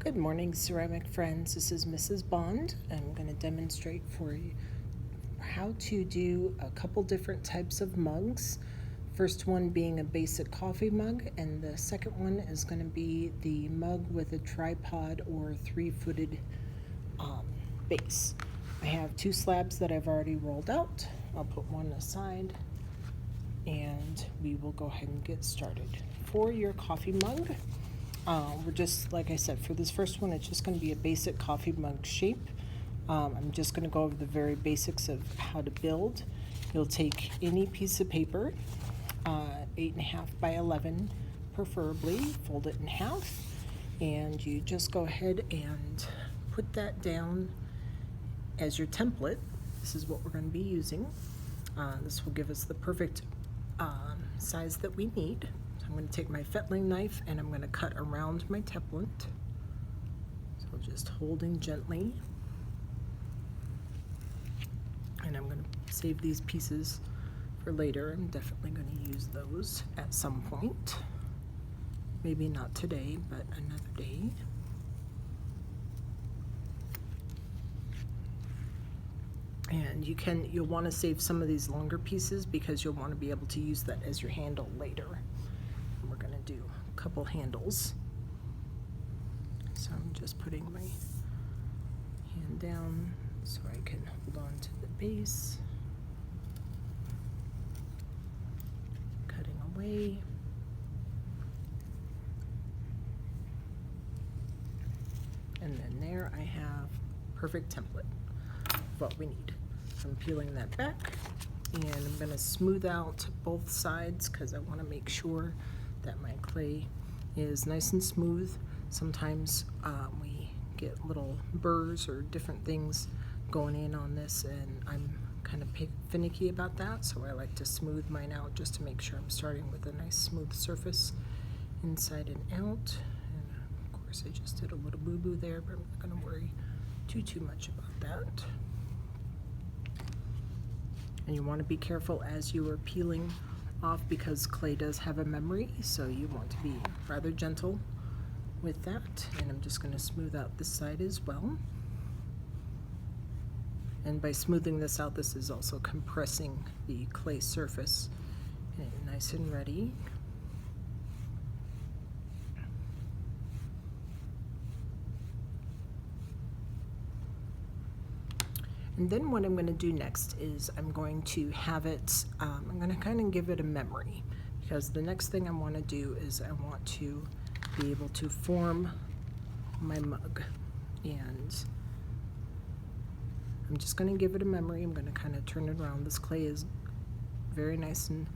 Good morning, ceramic friends. This is Mrs. Bond. I'm going to demonstrate for you how to do a couple different types of mugs. First one being a basic coffee mug, and the second one is going to be the mug with a tripod or three-footed base. I have two slabs that I've already rolled out. I'll put one aside and we will go ahead and get started. For your coffee mug, we're just, like I said, for this first one, it's just going to be a basic coffee mug shape. I'm just going to go over the very basics of how to build. You'll take any piece of paper, 8.5 by 11 preferably, fold it in half, and you just go ahead and put that down as your template. This is what we're going to be using. This will give us the perfect size that we need. So I'm going to take my fettling knife and I'm going to cut around my template. So just holding gently. And I'm going to save these pieces for later. I'm definitely going to use those at some point. Maybe not today, but another day. And you'll want to save some of these longer pieces because you'll want to be able to use that as your handle later. And we're going to do a couple handles. So I'm just putting my hand down so I can hold on to the base. Cutting away. And then there I have perfect template of what we need. So I'm peeling that back and I'm going to smooth out both sides because I want to make sure that my clay is nice and smooth. Sometimes we get little burrs or different things going in on this, and I'm kind of finicky about that, so I like to smooth mine out just to make sure I'm starting with a nice smooth surface inside and out. And of course I just did a little boo-boo there, but I'm not going to worry too much about that. And you want to be careful as you are peeling off because clay does have a memory, so you want to be rather gentle with that. And I'm just going to smooth out this side as well. And by smoothing this out, this is also compressing the clay surface. And nice and ready. And then what I'm going to do next is I'm going to have it, I'm going to kind of give it a memory, because the next thing I want to do is I want to be able to form my mug. And I'm just going to give it a memory. I'm going to kind of turn it around. This clay is very nice and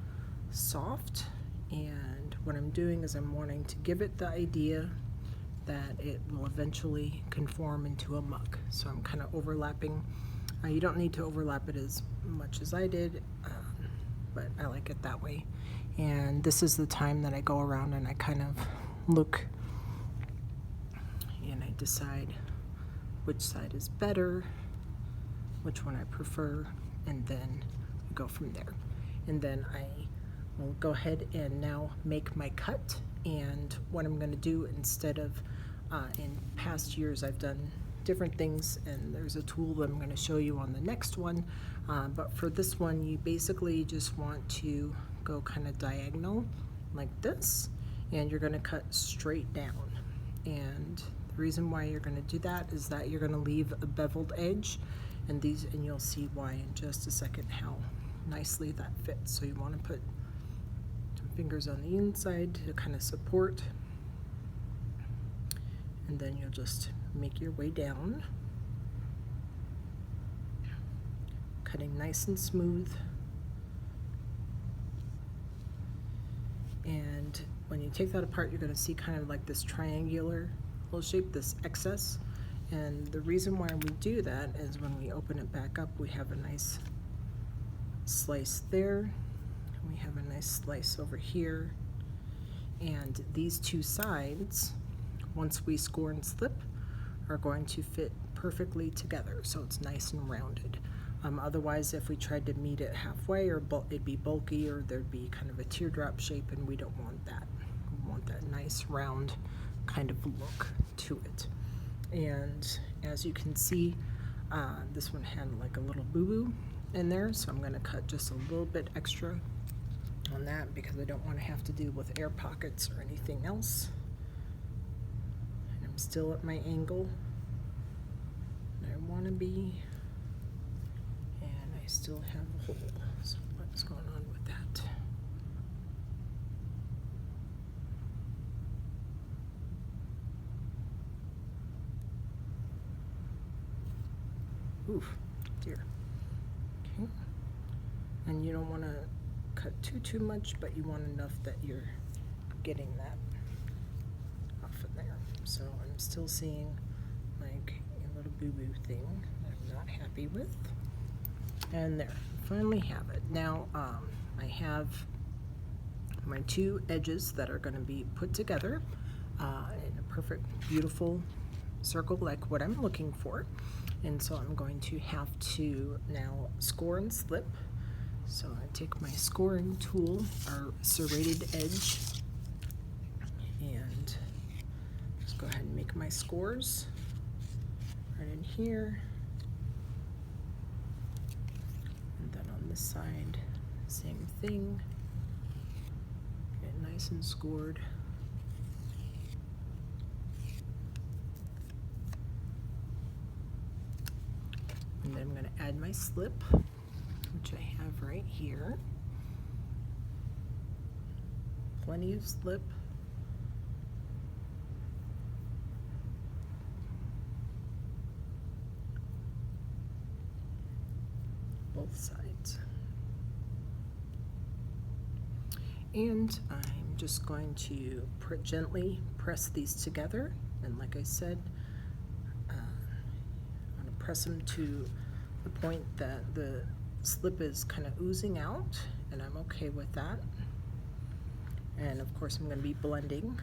soft, and what I'm doing is I'm wanting to give it the idea that it will eventually conform into a mug. So I'm kind of overlapping. You don't need to overlap it as much as I did, but I like it that way. And this is the time that I go around and I kind of look and I decide which side is better, which one I prefer, and then go from there. And then I will go ahead and now make my cut. And what I'm going to do, instead of in past years I've done different things, and there's a tool that I'm going to show you on the next one, but for this one you basically just want to go kind of diagonal like this, and you're going to cut straight down. And the reason why you're going to do that is that you're going to leave a beveled edge, and you'll see why in just a second how nicely that fits. So you want to put some fingers on the inside to kind of support, and then you'll just make your way down, cutting nice and smooth. And when you take that apart, you're going to see kind of like this triangular little shape, this excess. And the reason why we do that is when we open it back up, we have a nice slice there, and we have a nice slice over here. And these two sides, once we score and slip, are going to fit perfectly together, so it's nice and rounded. Otherwise, if we tried to meet it halfway, or it'd be bulky, or there'd be kind of a teardrop shape, and we don't want that. We want that nice round kind of look to it. And as you can see, this one had like a little boo-boo in there, so I'm going to cut just a little bit extra on that because I don't want to have to deal with air pockets or anything else. And I'm still at my angle and I want to be, and I still have a hole. So what's going on with that? Oof, dear. Okay. And you don't want to cut too much, but you want enough that you're getting that off of there. So I'm still seeing like a little boo-boo thing that I'm not happy with. And there, finally have it. Now I have my two edges that are going to be put together in a perfect, beautiful circle like what I'm looking for. And so I'm going to have to now score and slip. So I take my scoring tool, our serrated edge, and just go ahead and make my scores right in here. And then on this side, same thing. Get it nice and scored. And then I'm going to add my slip, which I have right here. Plenty of slip. Both sides. And I'm just going to gently press these together. And like I said, I'm going to press them to the point that the slip is kind of oozing out, and I'm okay with that. And of course I'm going to be blending,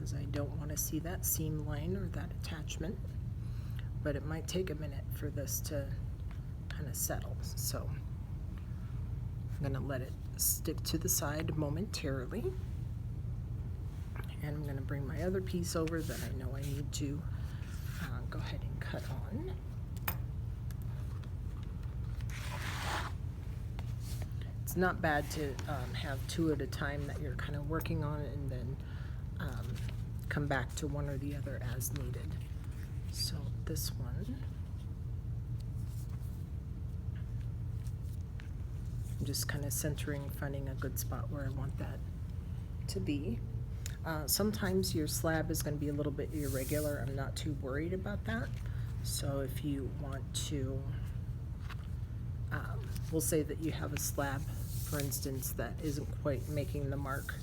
as I don't want to see that seam line or that attachment, but it might take a minute for this to kind of settle. So I'm going to let it stick to the side momentarily, and I'm going to bring my other piece over that I know I need to go ahead and cut on. It's not bad to have two at a time that you're kind of working on, and then come back to one or the other as needed. So this one, I'm just kind of centering, finding a good spot where I want that to be. Sometimes your slab is going to be a little bit irregular. I'm not too worried about that. So if you want to, we'll say that you have a slab, for instance, that isn't quite making the mark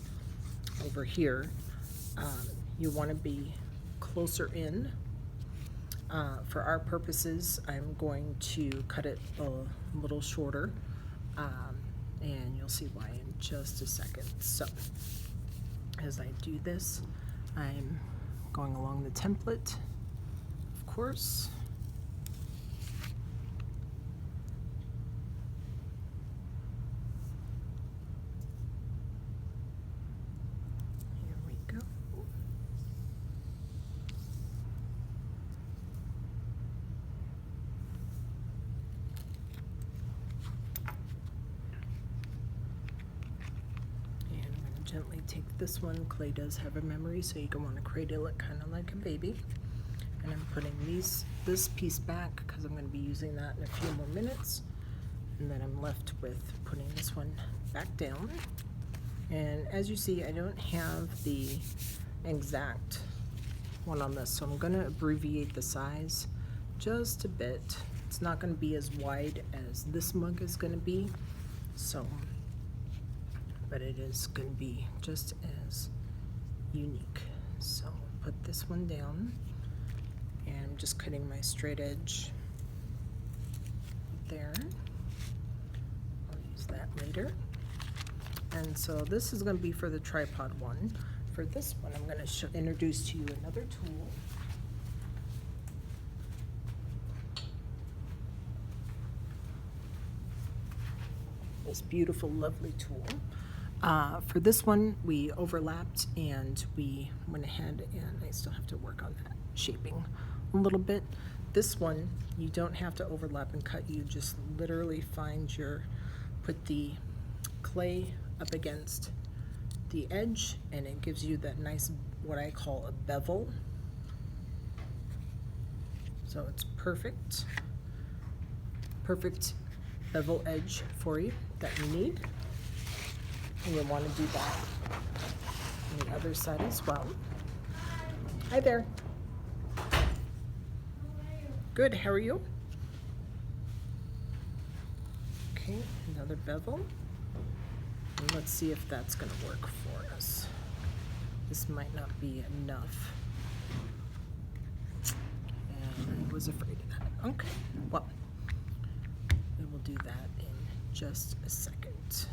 over here. You want to be closer in. For our purposes, I'm going to cut it a little shorter, and you'll see why in just a second. So as I do this, I'm going along the template, of course. Gently take this one. Clay does have a memory, so you can want to cradle it kind of like a baby. And I'm putting this piece back because I'm going to be using that in a few more minutes. And then I'm left with putting this one back down. And as you see, I don't have the exact one on this, so I'm going to abbreviate the size just a bit. It's not going to be as wide as this mug is going to be, so but it is going to be just as unique. So put this one down, and I'm just cutting my straight edge there. I'll use that later. And so this is going to be for the tripod one. For this one, I'm going to introduce to you another tool. This beautiful, lovely tool. For this one, we overlapped and we went ahead, and I still have to work on that shaping a little bit. This one, you don't have to overlap and cut. You just literally put the clay up against the edge, and it gives you that nice, what I call a bevel. So it's perfect bevel edge for you that you need. And you'll want to do that on the other side as well. Hi there. Good, how are you? Okay, another bevel. And let's see if that's going to work for us. This might not be enough. And I was afraid of that. Okay, well, we will do that in just a second.